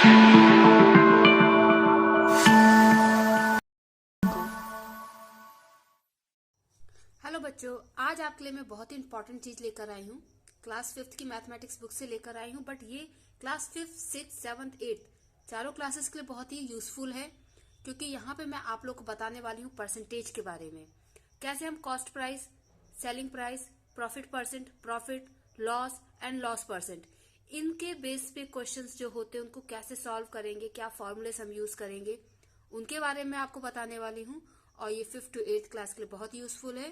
Hello बच्चों, आज आपके लिए मैं बहुत ही इंपॉर्टेंट चीज लेकर आई हूँ। क्लास 5th की मैथमेटिक्स बुक से लेकर आई हूँ, बट ये class 5th, 6th, 7th, 8th चारों क्लासेस के लिए बहुत ही यूजफुल है, क्योंकि यहाँ पे मैं आप लोग को बताने वाली हूँ परसेंटेज के बारे में। कैसे हम cost price, selling price, profit percent, profit, loss and loss percent, इनके बेस पे क्वेश्चंस जो होते हैं उनको कैसे सॉल्व करेंगे, क्या फॉर्मूलेस हम यूज करेंगे, उनके बारे में आपको बताने वाली हूँ। और ये 5th to 8th क्लास के लिए बहुत यूजफुल है।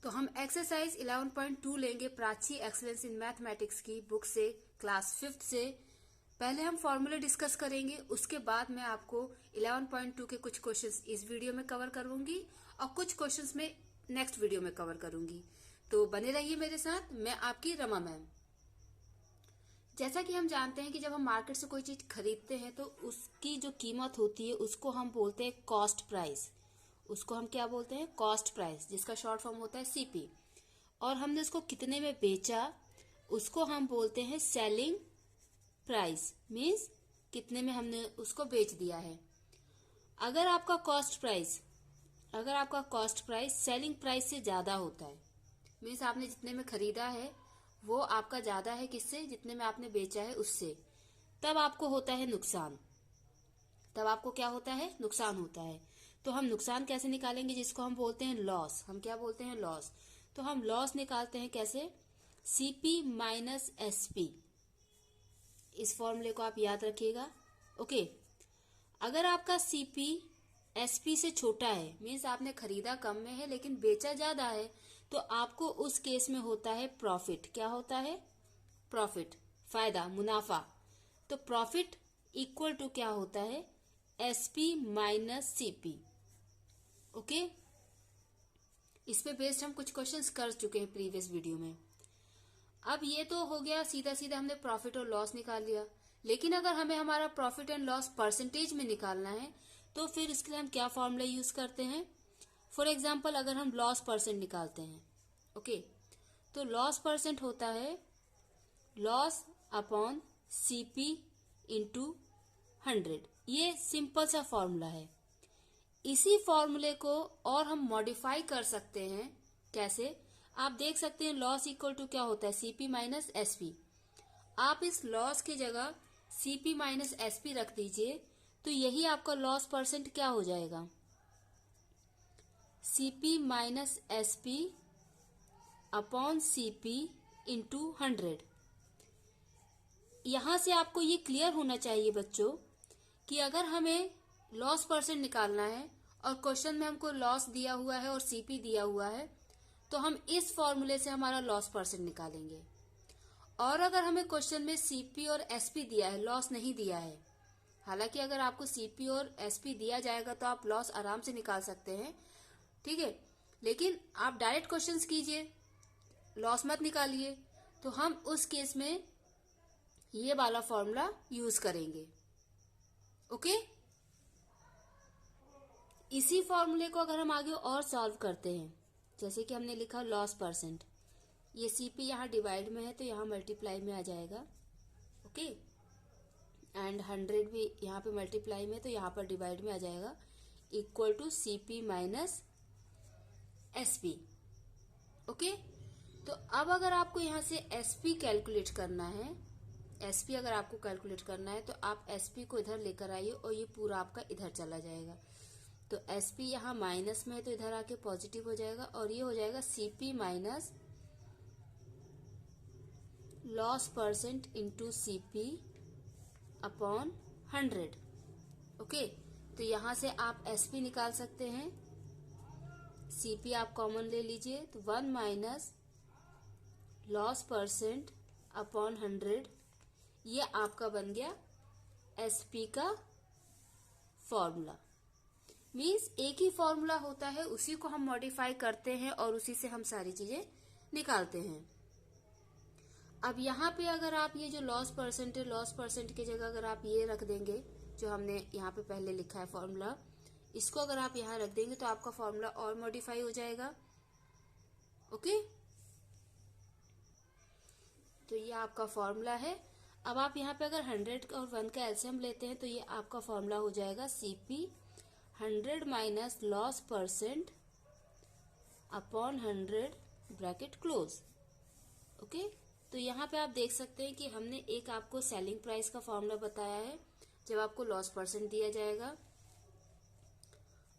तो हम एक्सरसाइज 11.2 लेंगे प्राची एक्सीलेंस इन मैथमेटिक्स की बुक से, क्लास 5th से। पहले हम फॉर्मूले डिस्कस करेंगे, उसके बाद मैं आपको 11.2 के कुछ क्वेश्चंस इस वीडियो में कवर करूंगी और कुछ क्वेश्चंस में नेक्स्ट वीडियो में कवर करूंगी। तो बने रहिए मेरे साथ। मैं आपकी रमा मैम। जैसा कि हम जानते हैं कि जब हम मार्केट से कोई चीज खरीदते हैं तो उसकी जो कीमत होती है उसको हम बोलते हैं कॉस्ट प्राइस। उसको हम क्या बोलते हैं? कॉस्ट प्राइस, जिसका शॉर्ट फॉर्म होता है सीपी। और हमने उसको कितने में बेचा उसको हम बोलते हैं सेलिंग प्राइस, मीन्स कितने में हमने उसको बेच दिया है। अगर आपका कॉस्ट प्राइस सेलिंग प्राइस से ज्यादा होता है, मीन्स आपने जितने में खरीदा है वो आपका ज्यादा है किससे? जितने में आपने बेचा है उससे, तब आपको होता है नुकसान। तब आपको क्या होता है? नुकसान होता है। तो हम नुकसान कैसे निकालेंगे? जिसको हम बोलते हैं लॉस। हम क्या बोलते हैं? लॉस। तो हम लॉस निकालते हैं कैसे? CP minus SP. इस फॉर्मूले को आप याद रखिएगा। ओके, अगर आपका सीपी एसपी से छोटा है, मीन्स आपने खरीदा कम में है लेकिन बेचा ज्यादा है, तो आपको उस केस में होता है प्रॉफिट। क्या होता है? प्रॉफिट, फायदा, मुनाफा। तो प्रॉफिट इक्वल टू क्या होता है? SP minus CP. ओके, इस पे बेस्ड हम कुछ क्वेश्चंस कर चुके हैं प्रीवियस वीडियो में। अब ये तो हो गया, सीधा सीधा हमने प्रॉफिट और लॉस निकाल लिया। लेकिन अगर हमें हमारा प्रॉफिट एंड लॉस परसेंटेज में निकालना है तो फिर इसके लिए हम क्या फॉर्मूला यूज करते हैं? फॉर एग्जाम्पल, अगर हम लॉस परसेंट निकालते हैं, ओके, तो लॉस परसेंट होता है लॉस अपॉन सीपी इंटू 100। ये सिंपल सा फॉर्मूला है। इसी फॉर्मूले को और हम मॉडिफाई कर सकते हैं। कैसे? आप देख सकते हैं लॉस इक्वल टू क्या होता है? CP minus SP. आप इस लॉस की जगह सीपी माइनस एसपी रख दीजिए, तो यही आपका लॉस परसेंट क्या हो जाएगा? CP minus SP upon CP into 100। यहां से आपको ये क्लियर होना चाहिए बच्चों कि अगर हमें लॉस परसेंट निकालना है और क्वेश्चन में हमको लॉस दिया हुआ है और सीपी दिया हुआ है, तो हम इस फॉर्मूले से हमारा लॉस परसेंट निकालेंगे। और अगर हमें क्वेश्चन में सीपी और एसपी दिया है, लॉस नहीं दिया है, हालांकि अगर आपको सीपी और एसपी दिया जाएगा तो आप लॉस आराम से निकाल सकते हैं, ठीक है, लेकिन आप डायरेक्ट क्वेश्चंस कीजिए, लॉस मत निकालिए। तो हम उस केस में ये वाला फॉर्मूला यूज करेंगे। ओके, इसी फॉर्मूले को अगर हम आगे और सॉल्व करते हैं, जैसे कि हमने लिखा लॉस परसेंट, ये सीपी यहाँ डिवाइड में है तो यहाँ मल्टीप्लाई में आ जाएगा। ओके, एंड 100 भी यहाँ पे मल्टीप्लाई में तो यहाँ पर डिवाइड में आ जाएगा, equal to CP minus SP. Okay, तो अब अगर आपको यहाँ से एसपी कैलकुलेट करना है, एसपी अगर आपको कैलकुलेट करना है तो आप एसपी को इधर लेकर आइए और ये पूरा आपका इधर चला जाएगा। तो एसपी यहाँ माइनस में है तो इधर आके पॉजिटिव हो जाएगा और ये हो जाएगा CP minus loss percent into CP upon 100। Okay, तो यहाँ से आप एसपी निकाल सकते हैं, सीपी आप कॉमन ले लीजिए, तो 1 माइनस लॉस परसेंट अपॉन 100, ये आपका बन गया एसपी का फॉर्मूला। मीन्स एक ही फॉर्मूला होता है, उसी को हम मॉडिफाई करते हैं और उसी से हम सारी चीजें निकालते हैं। अब यहाँ पे अगर आप ये जो लॉस परसेंट है, लॉस परसेंट की जगह अगर आप ये रख देंगे जो हमने यहाँ पे पहले लिखा है फॉर्मूला, इसको अगर आप यहाँ रख देंगे तो आपका फॉर्मूला और मॉडिफाई हो जाएगा। ओके, तो ये आपका फॉर्मूला है। अब आप यहाँ पे अगर 100 और 1 का एलसीएम लेते हैं तो ये आपका फॉर्मूला हो जाएगा CP 100 minus loss percent upon 100 bracket close. Okay, तो यहाँ पे आप देख सकते हैं कि हमने एक आपको सेलिंग प्राइस का फॉर्मूला बताया है जब आपको लॉस परसेंट दिया जाएगा।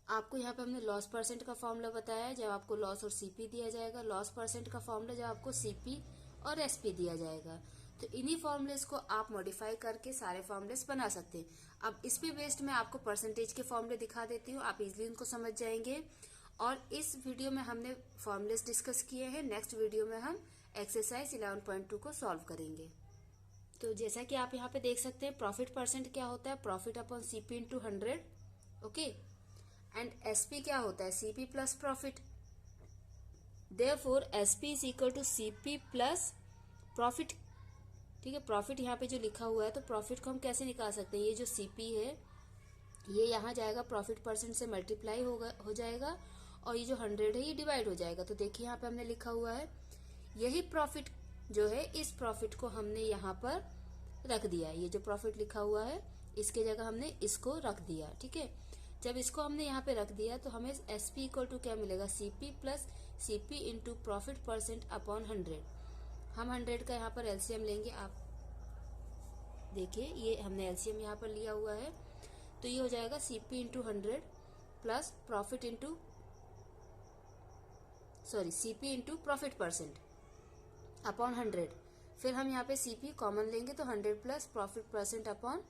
आपको यहाँ पे हमने लॉस परसेंट का फॉर्मूला बताया है जब आपको लॉस और सीपी दिया जाएगा। लॉस परसेंट का फॉर्मूला जब आपको सीपी और एसपी दिया जाएगा। तो इन्हीं फॉर्मूलेस को आप मॉडिफाई करके सारे फॉर्मूलेस बना सकते हैं। अब इस पे बेस्ड मैं आपको परसेंटेज के फॉर्मूले दिखा देती हूँ, आप इजीली उनको समझ जाएंगे। और इस वीडियो में हमने फॉर्मूलेस डिस्कस किए हैं। नेक्स्ट वीडियो में हम एक्सरसाइज 11.2 को सॉल्व करेंगे। तो जैसा कि आप यहाँ पे देख सकते हैं, प्रॉफिट परसेंट क्या होता है, profit upon CP into 100। Okay, and SP क्या होता है, CP plus profit. Therefore SP is equal to CP plus profit. ठीक है, प्रॉफिट यहाँ पे जो लिखा हुआ है, तो प्रॉफिट को हम कैसे निकाल सकते हैं, ये जो सीपी है ये यहाँ जाएगा प्रॉफिट परसेंट से मल्टीप्लाई हो जाएगा, और ये जो 100 है ये डिवाइड हो जाएगा। तो देखिए यहाँ पे हमने लिखा हुआ है, यही प्रॉफिट जो है, इस प्रॉफिट को हमने यहाँ पर रख दिया। ये जो प्रॉफिट लिखा हुआ है इसके जगह हमने इसको रख दिया। ठीक है, जब इसको हमने यहाँ पे रख दिया तो हमें एसपी इक्वल टू क्या मिलेगा, CP plus CP into profit percent upon 100। हम 100 का यहाँ पर एलसीएम लेंगे। आप देखिए ये हमने एलसीएम यहाँ पर लिया हुआ है, तो ये हो जाएगा CP into 100 plus profit into CP into profit percent upon 100। फिर हम यहाँ पे सीपी कॉमन लेंगे तो 100 प्लस प्रॉफिट परसेंट अपॉन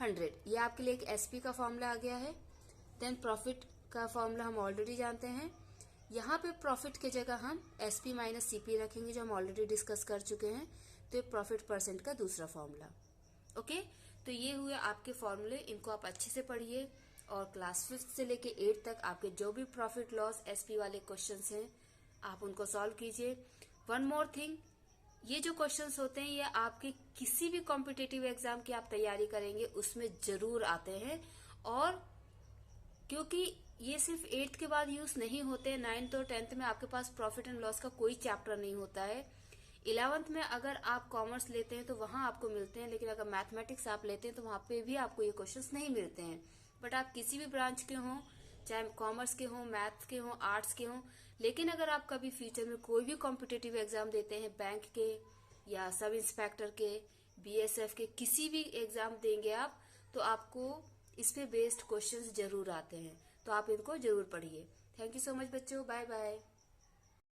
100। ये आपके लिए एक एसपी का फॉर्मूला आ गया है। देन प्रॉफिट का फॉर्मूला हम ऑलरेडी जानते हैं। यहाँ पे प्रॉफिट की जगह हम एसपी माइनस सीपी रखेंगे जो हम ऑलरेडी डिस्कस कर चुके हैं। तो ये प्रॉफिट परसेंट का दूसरा फॉर्मूला। ओके, तो ये हुए आपके फॉर्मूले, इनको आप अच्छे से पढ़िए और क्लास 5 से लेके 8 तक आपके जो भी प्रॉफिट लॉस एसपी वाले क्वेश्चंस हैं आप उनको सॉल्व कीजिए। वन मोर थिंग, ये जो क्वेश्चंस होते हैं ये आपके किसी भी कॉम्पिटिटिव एग्जाम की आप तैयारी करेंगे उसमें जरूर आते हैं। और क्योंकि ये सिर्फ 8th के बाद यूज नहीं होते हैं, 9th और 10th में आपके पास प्रॉफिट एंड लॉस का कोई चैप्टर नहीं होता है। 11th में अगर आप कॉमर्स लेते हैं तो वहां आपको मिलते हैं, लेकिन अगर मैथमेटिक्स आप लेते हैं तो वहां पे भी आपको ये क्वेश्चंस नहीं मिलते हैं। बट आप किसी भी ब्रांच के हों, चाहे कॉमर्स के हों, मैथ्स के हों, आर्ट्स के हों, लेकिन अगर आप कभी फ्यूचर में कोई भी कॉम्पिटिटिव एग्जाम देते हैं, बैंक के या सब इंस्पेक्टर के, बीएसएफ के, किसी भी एग्जाम देंगे आप, तो आपको इस पे बेस्ड क्वेश्चंस जरूर आते हैं। तो आप इनको जरूर पढ़िए। थैंक यू सो मच बच्चों, बाय बाय।